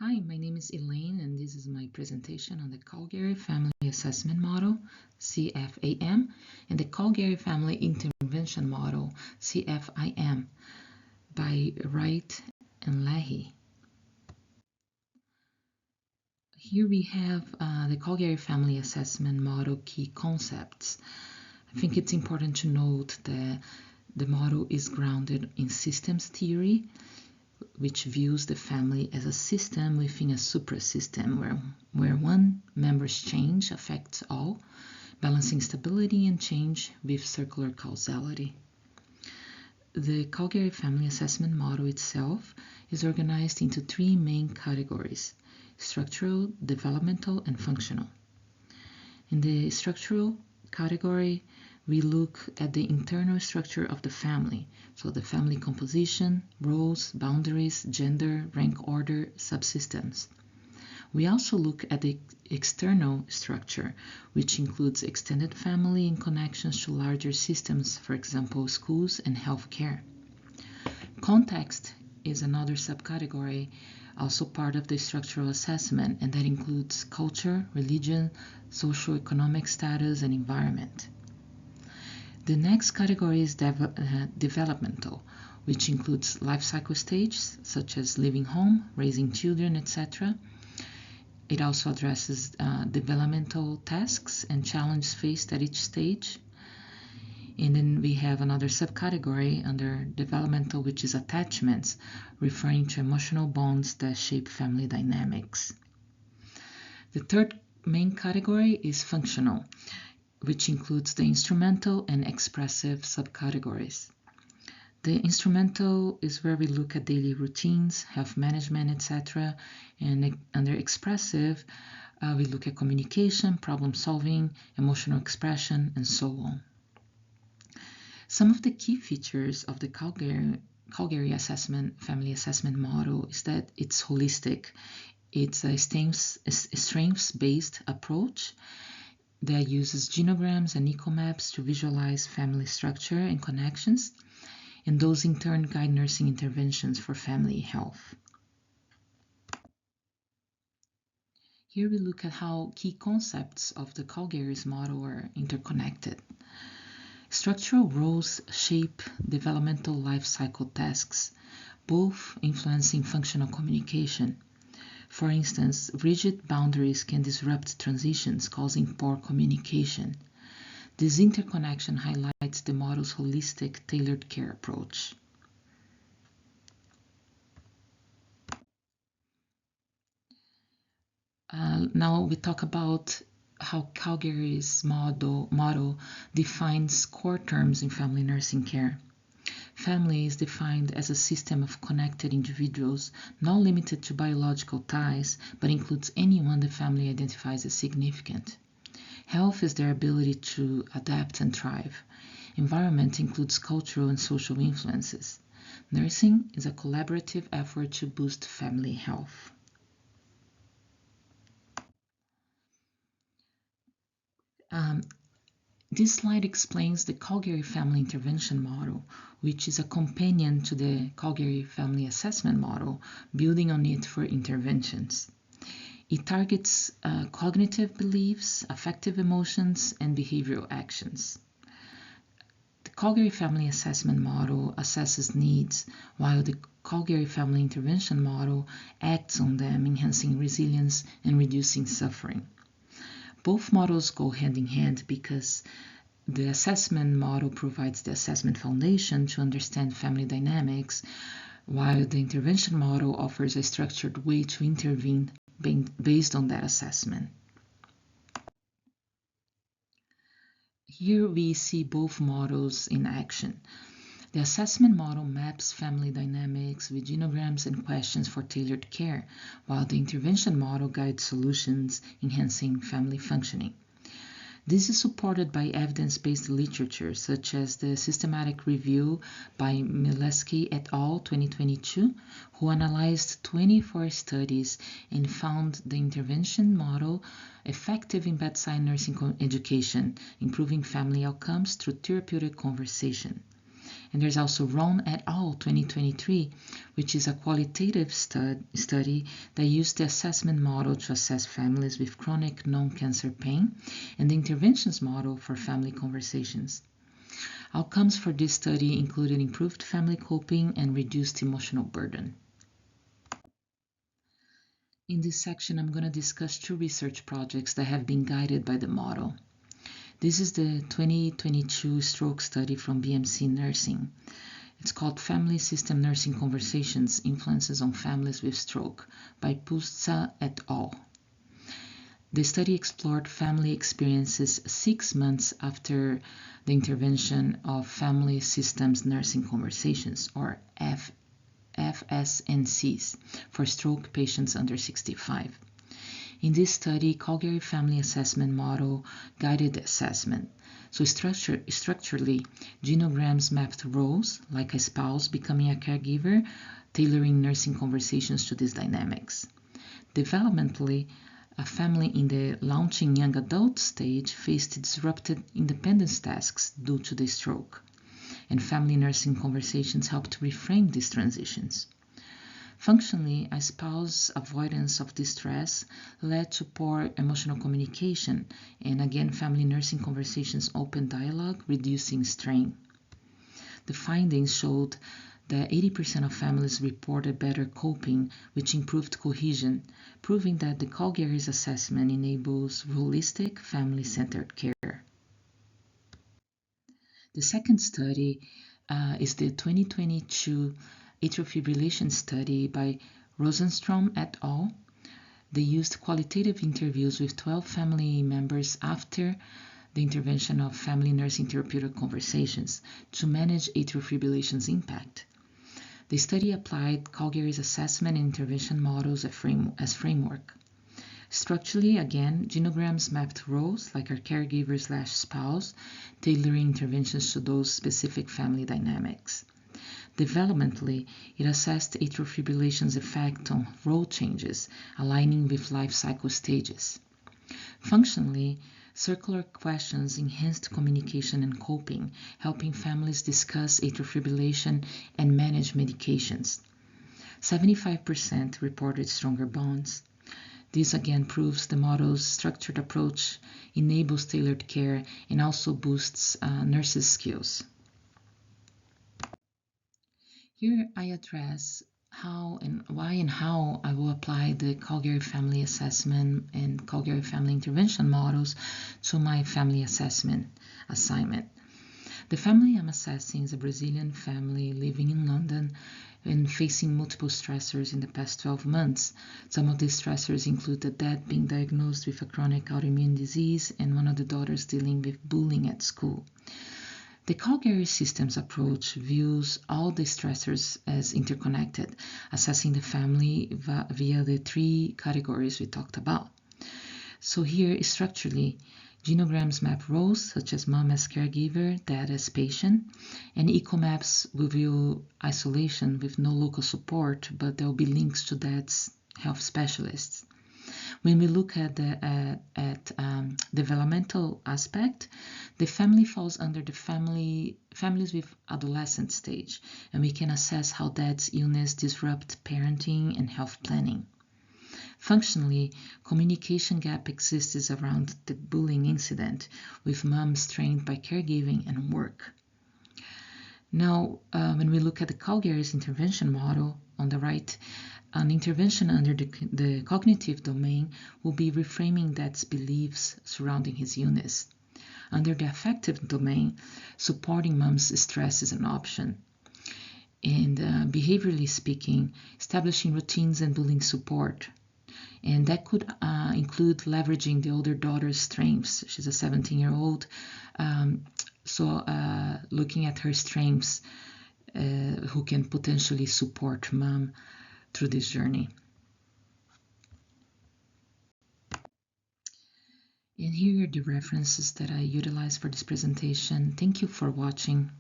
Hi, my name is Elaine, and this is my presentation on the Calgary Family Assessment Model, CFAM, and the Calgary Family Intervention Model, CFIM, by Wright and Leahy. Here we have the Calgary Family Assessment Model key concepts. I think it's important to note that the model is grounded in systems theory, which views the family as a system within a suprasystem where one member's change affects all, balancing stability and change with circular causality. The Calgary Family Assessment Model itself is organized into three main categories: structural, developmental, and functional. In the structural category, we look at the internal structure of the family, so the family composition, roles, boundaries, gender, rank order, subsystems. We also look at the external structure, which includes extended family and connections to larger systems, for example, schools and healthcare. Context is another subcategory, also part of the structural assessment, and that includes culture, religion, socioeconomic status, and environment. The next category is developmental, which includes life cycle stages such as leaving home, raising children, etc. It also addresses developmental tasks and challenges faced at each stage. And then we have another subcategory under developmental, which is attachments, referring to emotional bonds that shape family dynamics. The third main category is functional, which includes the instrumental and expressive subcategories. The instrumental is where we look at daily routines, health management, etc. And under expressive, we look at communication, problem solving, emotional expression, and so on. Some of the key features of the Calgary Family Assessment Model is that it's holistic. It's a strengths-based approach that uses genograms and ecomaps to visualize family structure and connections, and those in turn guide nursing interventions for family health. Here we look at how key concepts of the Calgary's model are interconnected. Structural roles shape developmental life cycle tasks, both influencing functional communication. For instance, rigid boundaries can disrupt transitions, causing poor communication. This interconnection highlights the model's holistic, tailored care approach. Now we talk about how Calgary's model defines core terms in family nursing care. Family is defined as a system of connected individuals, not limited to biological ties, but includes anyone the family identifies as significant. Health is their ability to adapt and thrive. Environment includes cultural and social influences. Nursing is a collaborative effort to boost family health. This slide explains the Calgary Family Intervention Model, which is a companion to the Calgary Family Assessment Model, building on it for interventions. It targets cognitive beliefs, affective emotions, and behavioral actions. The Calgary Family Assessment Model assesses needs, while the Calgary Family Intervention Model acts on them, enhancing resilience and reducing suffering. Both models go hand in hand because the assessment model provides the assessment foundation to understand family dynamics, while the intervention model offers a structured way to intervene based on that assessment. Here we see both models in action. The assessment model maps family dynamics with genograms and questions for tailored care, while the intervention model guides solutions, enhancing family functioning. This is supported by evidence-based literature, such as the systematic review by Mileski et al. 2022, who analyzed 24 studies and found the intervention model effective in bedside nursing education, improving family outcomes through therapeutic conversation. And there's also Ron et al. 2023, which is a qualitative study that used the assessment model to assess families with chronic non-cancer pain and the interventions model for family conversations. Outcomes for this study included improved family coping and reduced emotional burden. In this section, I'm going to discuss 2 research projects that have been guided by the model. This is the 2022 stroke study from BMC Nursing. It's called Family System Nursing Conversations, Influences on Families with Stroke by Pustza et al. The study explored family experiences 6 months after the intervention of Family Systems Nursing Conversations, or FSNCs, for stroke patients under 65. In this study, Calgary Family Assessment Model guided the assessment. So structurally, genograms mapped roles, like a spouse becoming a caregiver, tailoring nursing conversations to these dynamics. Developmentally, a family in the launching young adult stage faced disrupted independence tasks due to the stroke, and family nursing conversations helped reframe these transitions. Functionally, a spouse's avoidance of distress led to poor emotional communication, and again, family nursing conversations opened dialogue, reducing strain. The findings showed that 80% of families reported better coping, which improved cohesion, proving that the Calgary's assessment enables holistic, family-centered care. The second study is the 2022 atrial fibrillation study by Rosenstrom et al. They used qualitative interviews with 12 family members after the intervention of family nursing therapeutic conversations to manage atrial fibrillation's impact. The study applied Calgary's assessment and intervention models as framework. Structurally, again, genograms mapped roles like our caregiver/spouse, tailoring interventions to those specific family dynamics. Developmentally, it assessed atrial fibrillation's effect on role changes, aligning with life cycle stages. Functionally, circular questions enhanced communication and coping, helping families discuss atrial fibrillation and manage medications. 75% reported stronger bonds. This again proves the model's structured approach enables tailored care and also boosts nurses' skills. Here I address how and why and how I will apply the Calgary Family Assessment and Calgary Family Intervention models to my family assessment assignment. The family I'm assessing is a Brazilian family living in London and facing multiple stressors in the past 12 months. Some of these stressors include the dad being diagnosed with a chronic autoimmune disease and one of the daughters dealing with bullying at school. The Calgary Systems approach views all the stressors as interconnected, assessing the family via the 3 categories we talked about. So here, structurally, genograms map roles such as mom as caregiver, dad as patient, and ecomaps reveal isolation with no local support, but there will be links to dad's health specialists. When we look at the developmental aspect, the family falls under the families with adolescent stage, and we can assess how dad's illness disrupt parenting and health planning. Functionally, communication gap exists around the bullying incident, with mom strained by caregiving and work. Now, when we look at the Calgary's intervention model on the right, an intervention under the cognitive domain will be reframing dad's beliefs surrounding his illness. Under the affective domain, supporting mom's stress is an option. And behaviorally speaking, establishing routines and building support. And that could include leveraging the older daughter's strengths. She's a 17-year-old, so looking at her strengths, who can potentially support mom through this journey. And here are the references that I utilized for this presentation. Thank you for watching.